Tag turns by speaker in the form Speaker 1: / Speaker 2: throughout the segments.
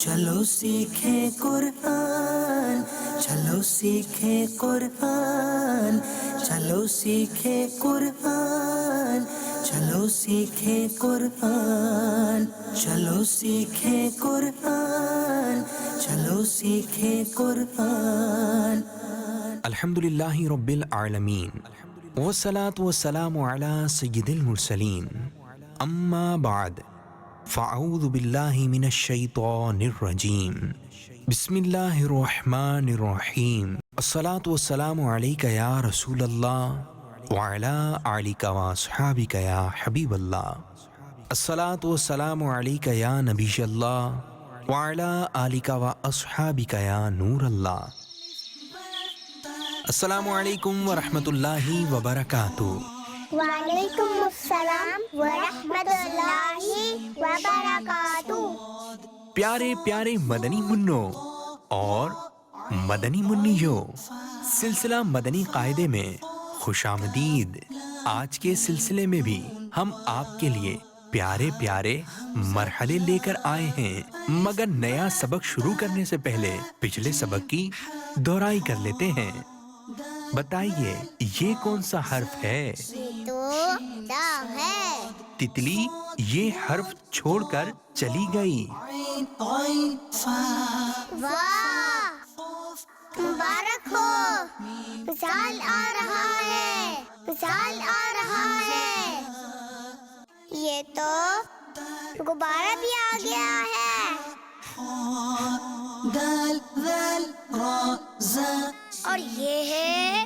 Speaker 1: چلو سیکھیں قرآن، چلو سیکھیں قرآن، چلو سیکھیں قرآن، چلو سیکھیں قرآن، چلو سیکھیں قرآن، چلو سیکھیں قرآن۔
Speaker 2: الحمدللہ رب العالمین والصلاة والسلام علی سید المرسلین، اما بعد فاعوذ باللہ من الشیطان الرجیم، بسم اللہ الرحمن الرحیم، الصلاة والسلام علیک یا رسول اللہ وعلی آلک واصحابک یا حبیب اللہ، الصلاة والسلام علیک یا نبی اللہ وعلی آلک واصحابک یا نور اللہ۔ السلام علیکم ورحمۃ اللہ وبرکاتہ۔
Speaker 3: وعلیکم السلام ورحمۃ اللہ وبرکاتہ۔
Speaker 2: پیارے پیارے مدنی منوں اور مدنی منیوں، سلسلہ مدنی قاعدے میں خوش آمدید۔ آج کے سلسلے میں بھی ہم آپ کے لیے پیارے پیارے مرحلے لے کر آئے ہیں، مگر نیا سبق شروع کرنے سے پہلے پچھلے سبق کی دہرائی کر لیتے ہیں۔ بتائیے یہ کون سا حرف ہے؟
Speaker 3: تو دا ہے۔
Speaker 2: تتلی یہ حرف چھوڑ کر چلی گئی۔
Speaker 3: واہ، مبارک ہو، زال آ رہا ہے، زال آ رہا ہے۔ یہ تو غبارہ بھی آ گیا ہے۔ اور یہ ہے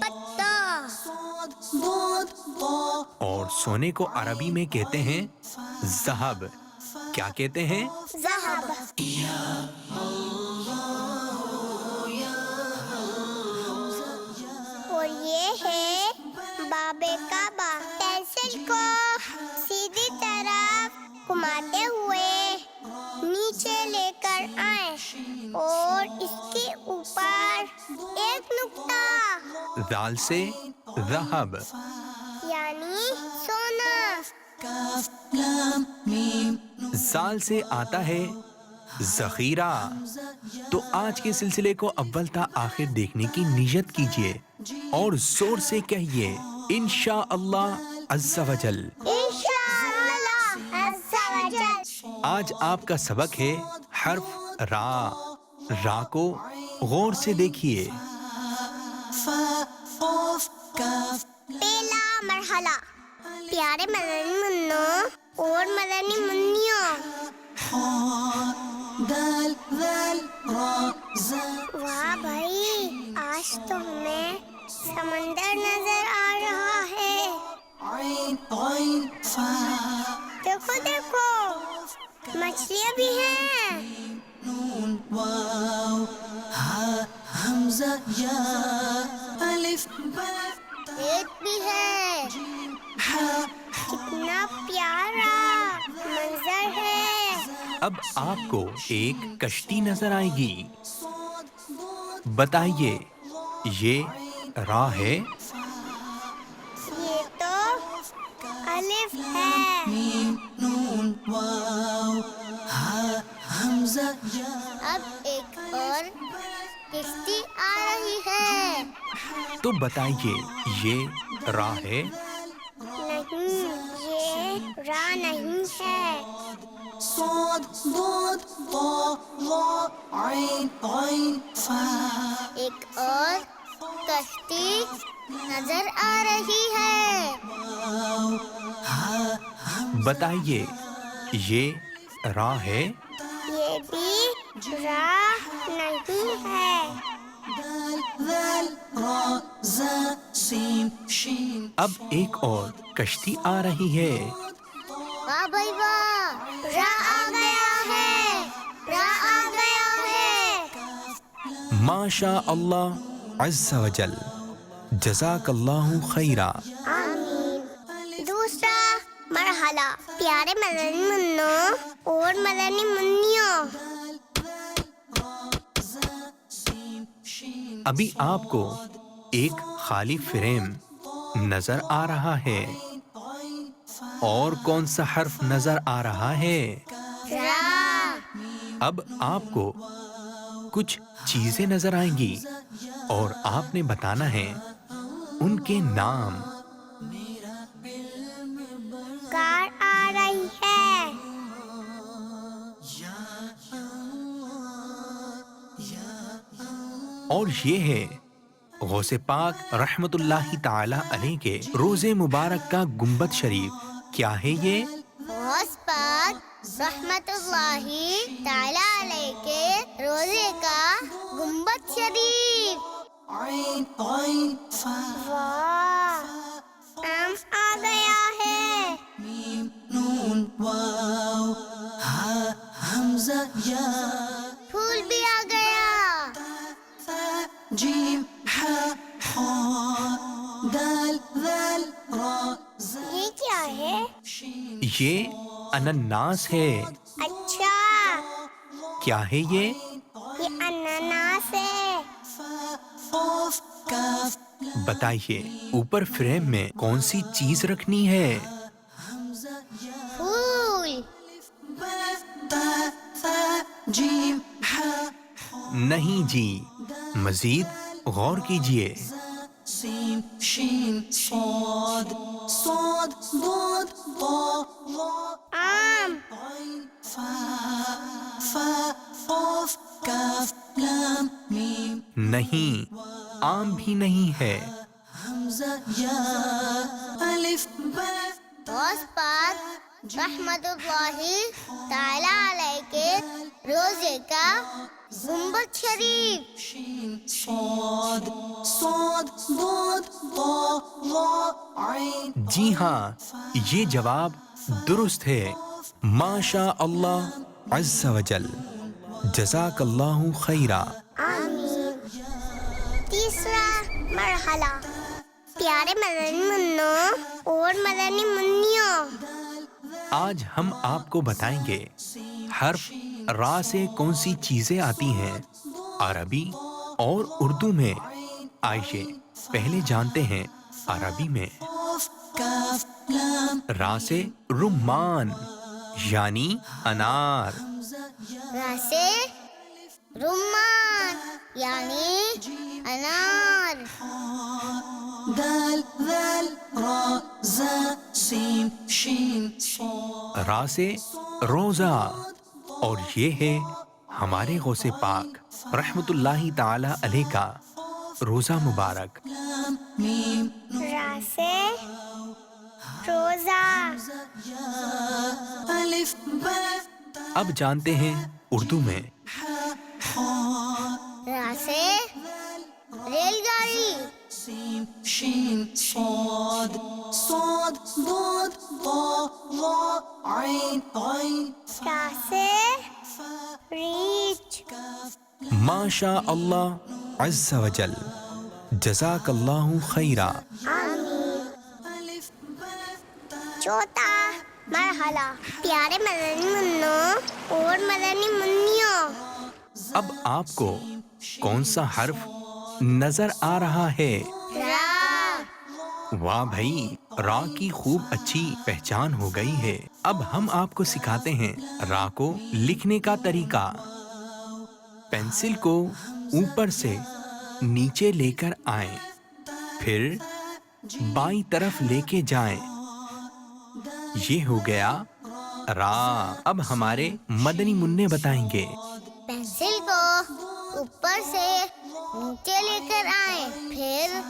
Speaker 3: پتا۔
Speaker 2: اور سونے کو عربی میں کہتے ہیں ذہب۔ کیا کہتے ہیں؟
Speaker 3: ذہب۔ اور یہ ہے باب کعبہ۔ پینسل کو سیدھی طرف گھماتے ہوئے نیچے لے کر آئیں اور اس کے اوپر ایک نقطہ،
Speaker 2: دال سے ذہب،
Speaker 3: یعنی سونا۔
Speaker 2: زال سے آتا ہے ذخیرہ۔ تو آج کے سلسلے کو اول تا آخر دیکھنے کی نیت کیجیے اور زور سے کہیے انشاءاللہ عز و جل۔
Speaker 3: انشاءاللہ عز و جل۔
Speaker 2: آج آپ کا سبق ہے حرف را۔ را کو غور سے دیکھیے۔
Speaker 3: پہلا مرحلہ، پیارے مدنی منوں اور مدنی منیوں، واہ بھائی، آج تو ہمیں سمندر نظر آ رہا ہے۔ دیکھو دیکھو، مچھلیاں بھی ہیں۔ ایک بھی ہے۔ کتنا پیارا منظر ہے۔
Speaker 2: اب آپ کو ایک کشتی نظر آئے گی۔ بتائیے یہ را ہے؟
Speaker 3: یہ تو الف ہے۔ اب ایک اور کشتی آ رہی ہے۔
Speaker 2: تو بتائیے یہ را ہے؟
Speaker 3: نہیں، یہ را نہیں ہے۔ ایک اور کشتی نظر آ رہی ہے۔
Speaker 2: بتائیے یہ را ہے؟
Speaker 3: یہ بھی را نہیں ہے۔
Speaker 2: اب ایک اور کشتی آ رہی ہے۔
Speaker 3: واہ بھائی واہ، را آ گیا ہے، را آ گیا ہے۔
Speaker 2: ماشاء اللہ عز و جل، جزاک اللہ خیرا۔
Speaker 3: آمین۔ دوسرا مرحلہ، پیارے مدنی منوں اور مدنی منیوں،
Speaker 2: ابھی آپ کو ایک خالی فریم نظر آ رہا ہے، اور کون سا حرف نظر آ رہا ہے؟
Speaker 3: را۔
Speaker 2: اب آپ کو کچھ چیزیں نظر آئیں گی اور آپ نے بتانا ہے ان کے نام۔
Speaker 3: کار آ رہی ہے،
Speaker 2: اور یہ ہے غوث پاک رحمت اللہ تعالی علیہ کے روزے مبارک کا گنبد شریف۔ کیا ہے یہ؟
Speaker 3: غوث پاک رحمت اللہ تعالی علیہ کے روزے کا گنبد شریف۔ واہ، آم آ گیا ہے، پھول بھی آ گیا، یہ کیا ہے؟
Speaker 2: یہ انناس ہے۔
Speaker 3: اچھا،
Speaker 2: کیا ہے یہ؟
Speaker 3: یہ انناس ہے۔
Speaker 2: بتائیے اوپر فریم میں کون سی چیز رکھنی ہے؟
Speaker 3: پھول۔
Speaker 2: نہیں جی، مزید غور کیجئے۔
Speaker 3: آم۔
Speaker 2: نہیں، آم بھی نہیں ہے۔
Speaker 3: غوث پاک رحمت اللہ تعالی علیہ کے روزے کا گنبد شریف۔
Speaker 2: جی ہاں، یہ جواب درست ہے۔ ماشاء اللہ عز وجل، جزاک اللہ خیرا۔
Speaker 3: آمین۔ تیسرا مرحلہ، پیارے مدنی منوں اور مدنی منیوں،
Speaker 2: آج ہم آپ کو بتائیں گے حرف را سے کون سی چیزیں آتی ہیں عربی اور اردو میں۔ آئیے پہلے جانتے ہیں عربی میں۔ را سے رمان یعنی انار،
Speaker 3: را سے رمان یعنی انار،
Speaker 2: را سے روزہ، اور یہ ہے ہمارے غوث پاک رحمت اللہ تعالی علیہ کا روزہ مبارک۔
Speaker 3: را سے روزہ،
Speaker 2: اب جانتے ہیں اردو میں۔
Speaker 3: را سے ریل گاڑی، را سے ریچھ،
Speaker 2: ماشاء اللہ عز وجل، جزاک اللہ خیرا۔
Speaker 3: آمین۔ چوتھا مرحلہ، پیارے مدنی منوں اور مدنی منیوں،
Speaker 2: اب آپ کو کون سا حرف نظر آ رہا ہے؟
Speaker 3: را۔
Speaker 2: واہ بھائی، را کی خوب اچھی پہچان ہو گئی ہے۔ اب ہم آپ کو سکھاتے ہیں را کو لکھنے کا طریقہ۔ پینسل کو اوپر سے نیچے لے کر آئیں، پھر بائیں طرف لے کے جائیں، یہ ہو گیا را۔ اب ہمارے مدنی منع بتائیں گے۔
Speaker 3: پینسل کو اوپر سے نیچے لے کر آئیں، پھر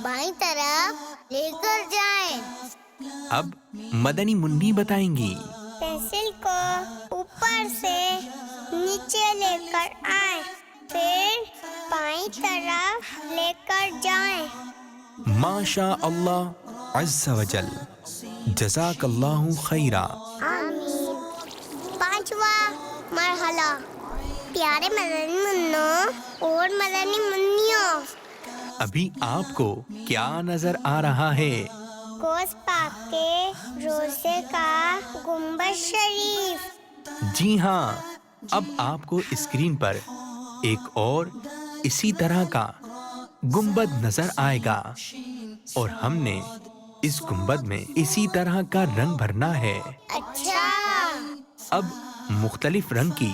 Speaker 3: بائیں طرف لے کر جائیں۔
Speaker 2: اب مدنی منی بتائیں گی۔
Speaker 3: پینسل کو اوپر سے نیچے لے کر آئیں، پھر بائیں طرف لے کر جائیں۔
Speaker 2: ماشاء اللہ عز وجل، جزاک اللہ خیرا۔
Speaker 3: آمین۔ پانچواں مرحلہ، پیارے مدنی منوں اور مدنی منیوں،
Speaker 2: ابھی آپ کو کیا نظر آ رہا ہے؟
Speaker 3: غوث پاک کے روزے کا گنبد شریف۔
Speaker 2: جی ہاں، اب آپ کو اسکرین پر ایک اور اسی طرح کا گنبد نظر آئے گا، اور ہم نے اس گنبد میں اسی طرح کا رنگ بھرنا ہے۔
Speaker 3: اچھا،
Speaker 2: اب مختلف رنگ کی